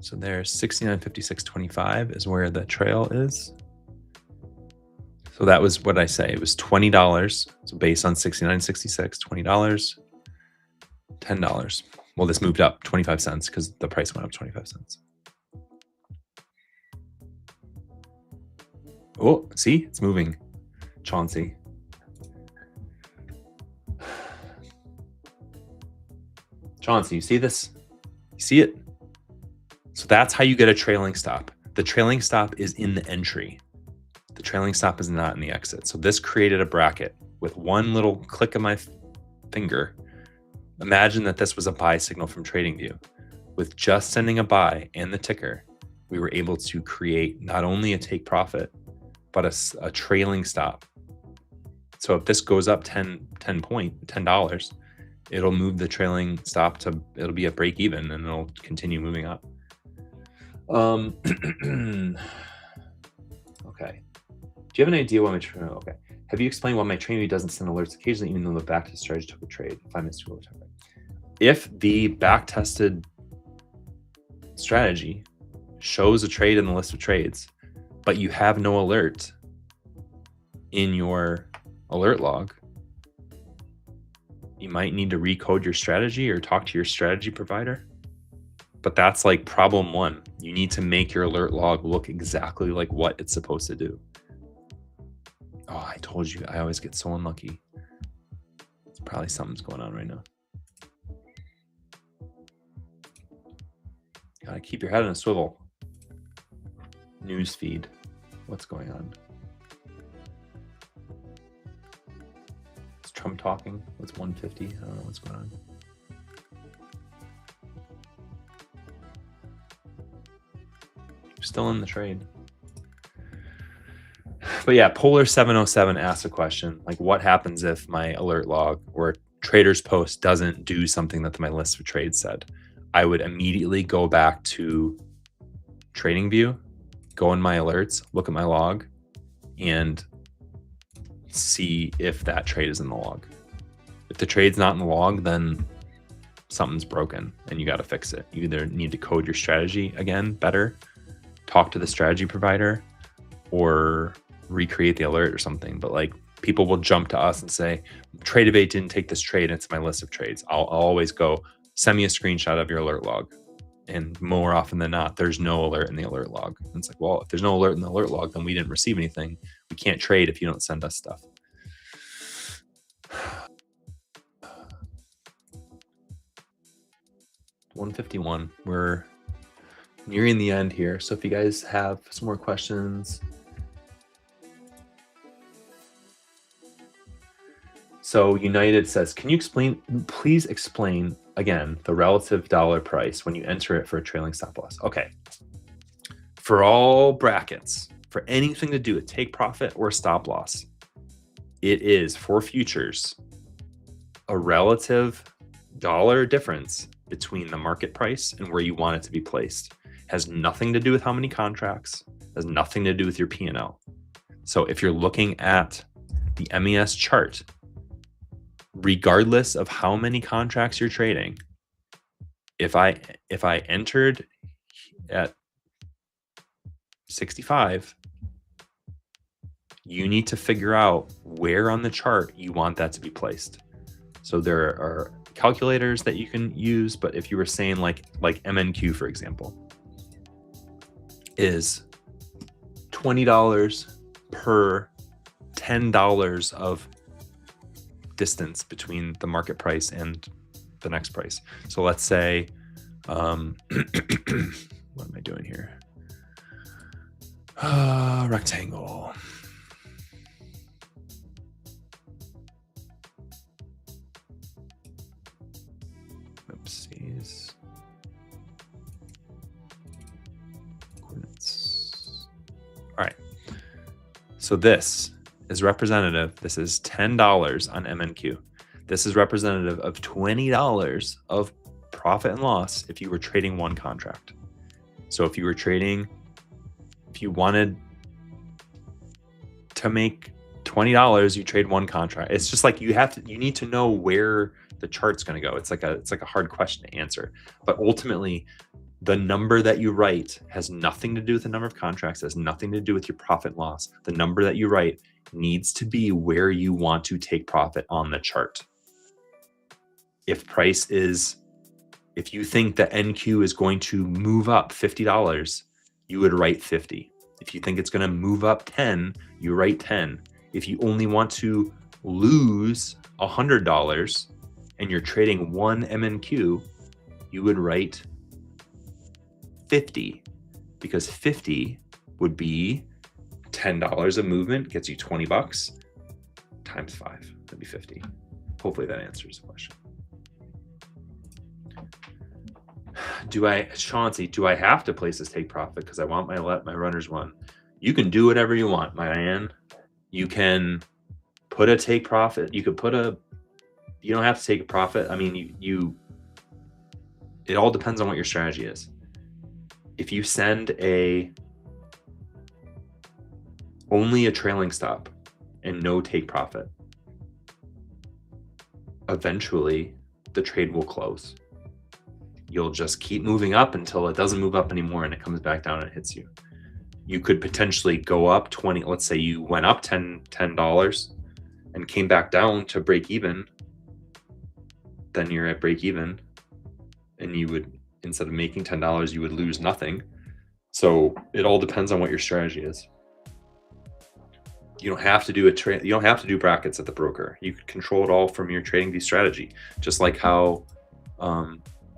So there's 69.56.25 is where the trail is. So that was what I say. It was $20. So based on 69.66, $20, $10. Well, this moved up 25 cents because the price went up 25 cents. Oh, see, it's moving. Chauncey. Chauncey, you see this? You see it? So that's how you get a trailing stop. The trailing stop is in the entry. The trailing stop is not in the exit. So this created a bracket with one little click of my finger. Imagine that this was a buy signal from TradingView. With just sending a buy and the ticker, we were able to create not only a take profit, but a trailing stop. So if this goes up $10, it'll move the trailing stop to, it'll be at break even and it'll continue moving up. Okay. Do you have an idea why my okay? Have you explained why my TradingView doesn't send alerts occasionally, even though the backtest strategy took a trade? If I missed you, if the backtested strategy shows a trade in the list of trades, but you have no alert in your alert log, you might need to recode your strategy or talk to your strategy provider. But that's like problem one. You need to make your alert log look exactly like what it's supposed to do. Oh, I told you, I always get so unlucky. It's probably something's going on right now. Gotta keep your head on a swivel. News feed. What's going on? Is Trump talking? What's 150? I don't know what's going on. Still in the trade. But yeah, Polar 707 asked a question, like what happens if my alert log or TradersPost doesn't do something that my list of trades said? I would immediately go back to TradingView, go in my alerts, look at my log, and see if that trade is in the log. If the trade's not in the log, then something's broken and you got to fix it. You either need to code your strategy again better, talk to the strategy provider, or recreate the alert or something. But like people will jump to us and say, TradeAvate didn't take this trade, it's my list of trades. I'll always go, send me a screenshot of your alert log. And more often than not, there's no alert in the alert log. And it's like, well, if there's no alert in the alert log, then we didn't receive anything. We can't trade if you don't send us stuff. $151. We're nearing the end here. So if you guys have some more questions. So United says, can you please explain again the relative dollar price when you enter it for a trailing stop loss? Okay. For all brackets, for anything to do with take profit or stop loss, it is for futures a relative dollar difference between the market price and where you want it to be placed. Has nothing to do with how many contracts, has nothing to do with your P&L. So if you're looking at the MES chart, regardless of how many contracts you're trading, if I entered at 65, you need to figure out where on the chart you want that to be placed. So there are calculators that you can use, but if you were saying like MNQ, for example, is $20 per $10 of distance between the market price and the next price. So let's say, what am I doing here? Rectangle. Oopsies. Coordinates. All right. So this is representative. This is $10 on MNQ. This is representative of $20 of profit and loss if you were trading one contract. So if you were trading, if you wanted to make $20, you trade one contract. It's just like you need to know where the chart's going to go. It's like a hard question to answer. But ultimately, the number that you write has nothing to do with the number of contracts, has nothing to do with your profit loss. The number that you write needs to be where you want to take profit on the chart. If you think that NQ is going to move up $50, you would write 50. If you think it's going to move up 10, you write 10. If you only want to lose $100 and you're trading one MNQ, you would write 50, because 50 would be $10 of movement, gets you 20 bucks times 5. That'd be 50. Hopefully that answers the question. Chauncey, do I have to place this take profit because I want let my runners win? You can do whatever you want, Marianne. You can put a take profit. You could put you don't have to take a profit. I mean, it all depends on what your strategy is. If you send only a trailing stop and no take profit, eventually the trade will close. You'll just keep moving up until it doesn't move up anymore and it comes back down and hits you. You could potentially go up 20. Let's say you went up $10 and came back down to break even. Then you're at break even, and you would, instead of making $10, you would lose nothing. So it all depends on what your strategy is. You don't have to do you don't have to do brackets at the broker. You can control it all from your TradingView strategy, just like how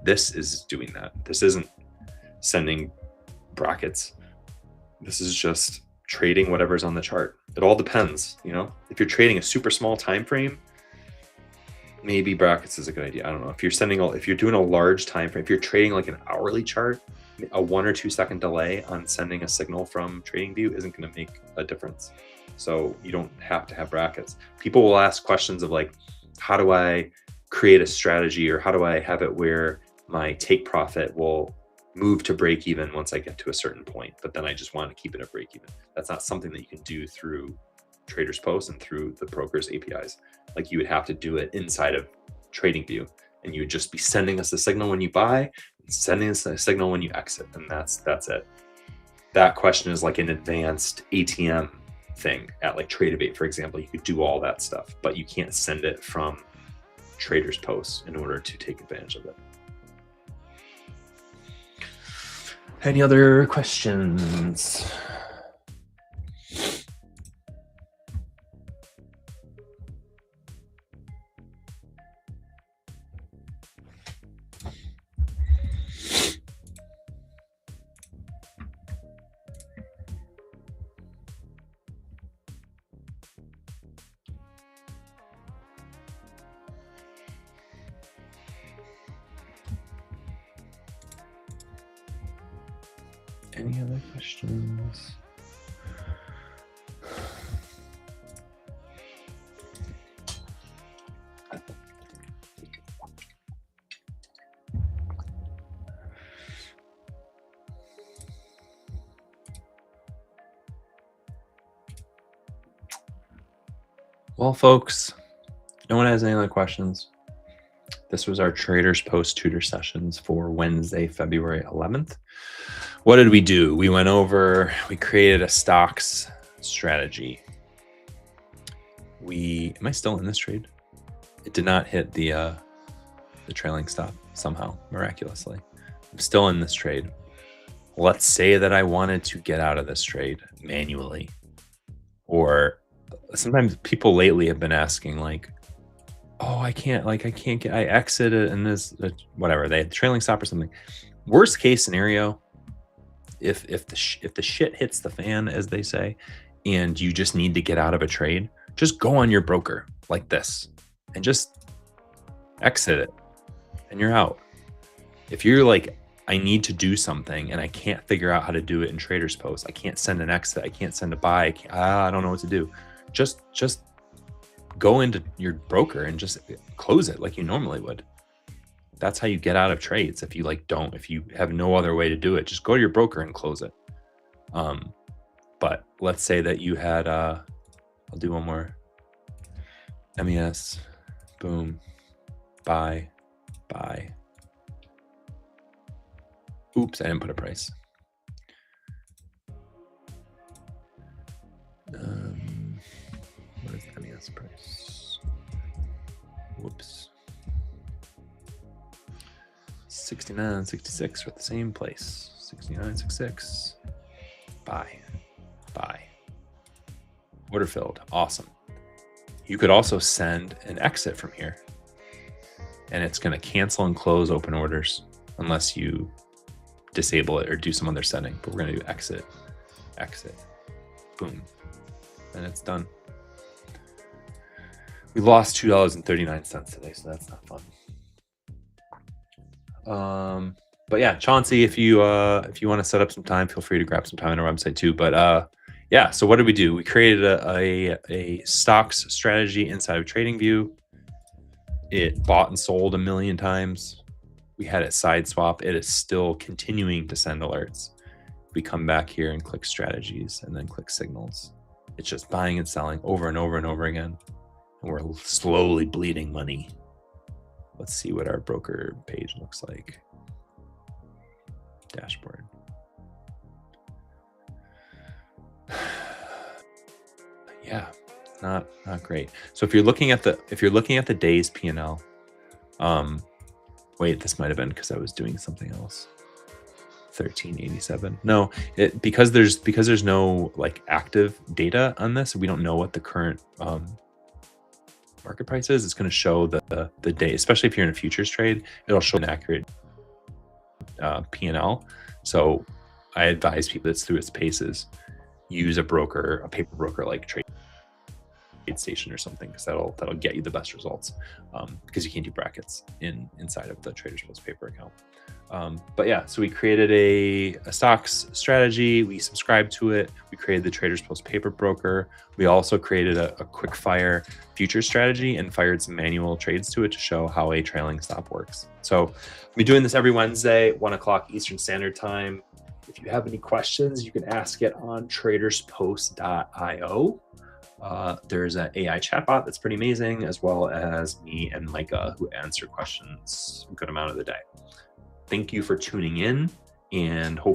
this is doing that. This isn't sending brackets. This is just trading whatever's on the chart. It all depends, you know. If you're trading a super small time frame, maybe brackets is a good idea. I don't know. If you're doing a large time frame, if you're trading like an hourly chart, a 1 or 2 second delay on sending a signal from TradingView isn't going to make a difference. So you don't have to have brackets. People will ask questions of like, how do I create a strategy, or how do I have it where my take profit will move to break even once I get to a certain point, but then I just want to keep it at break even. That's not something that you can do through TradersPost and through the broker's APIs. Like, you would have to do it inside of TradingView, and you would just be sending us a signal when you buy, and sending us a signal when you exit, and that's it. That question is like an advanced ATM thing at like TradeAbate, for example. You could do all that stuff, but you can't send it from TradersPost in order to take advantage of it. Any other questions? Any other questions? Well, folks, no one has any other questions. This was our TradersPost tutor sessions for Wednesday, February 11th. What did we do? We created a stocks strategy. Am I still in this trade? It did not hit the trailing stop somehow, miraculously. I'm still in this trade. Let's say that I wanted to get out of this trade manually. Or sometimes people lately have been asking like, oh, I exited and this, whatever, they had trailing stop or something. Worst case scenario, if the shit hits the fan, as they say, and you just need to get out of a trade, just go on your broker like this and just exit it and you're out. If you're like, I need to do something and I can't figure out how to do it in TradersPost, I can't send an exit, I can't send a buy, I don't know what to do, just go into your broker and just close it like you normally would. That's how you get out of trades. If you have no other way to do it, just go to your broker and close it. But let's say that you had I'll do one more. MES, boom, buy, buy. Oops, I didn't put a price. What is the MES price? Whoops. 69.66 for the same place. 69.66. Buy, buy. Order filled. Awesome. You could also send an exit from here, and it's going to cancel and close open orders unless you disable it or do some other setting. But we're going to do exit, exit, boom, and it's done. We lost $2.39 today, so that's not fun. But yeah, Chauncey, if you want to set up some time, feel free to grab some time on our website too. But yeah, so what did we do? We created a stocks strategy inside of TradingView. It bought and sold 1 million times. We had it side swap. It is still continuing to send alerts. We come back here and click strategies and then click signals. It's just buying and selling over and over and over again. And we're slowly bleeding money. Let's see what our broker page looks like. Dashboard. Yeah, not great. So if you're looking at the days P&L, wait, this might have been because I was doing something else. 1387. No, because there's no like active data on this. We don't know what the current market price is. It's going to show the day, especially if you're in a futures trade. It'll show an accurate P&L. So I advise people that's through its paces, use a broker, a paper broker like TradeStation or something, because that'll get you the best results, because you can't do brackets inside of the TradersPost paper account. But yeah, so we created a stocks strategy. We subscribed to it. We created the TradersPost paper broker. We also created a quick fire future strategy and fired some manual trades to it to show how a trailing stop works. So we're doing this every Wednesday, 1 o'clock Eastern Standard Time. If you have any questions, you can ask it on TradersPost.io. There's an AI chatbot that's pretty amazing, as well as me and Micah, who answer questions a good amount of the day. Thank you for tuning in, and hopefully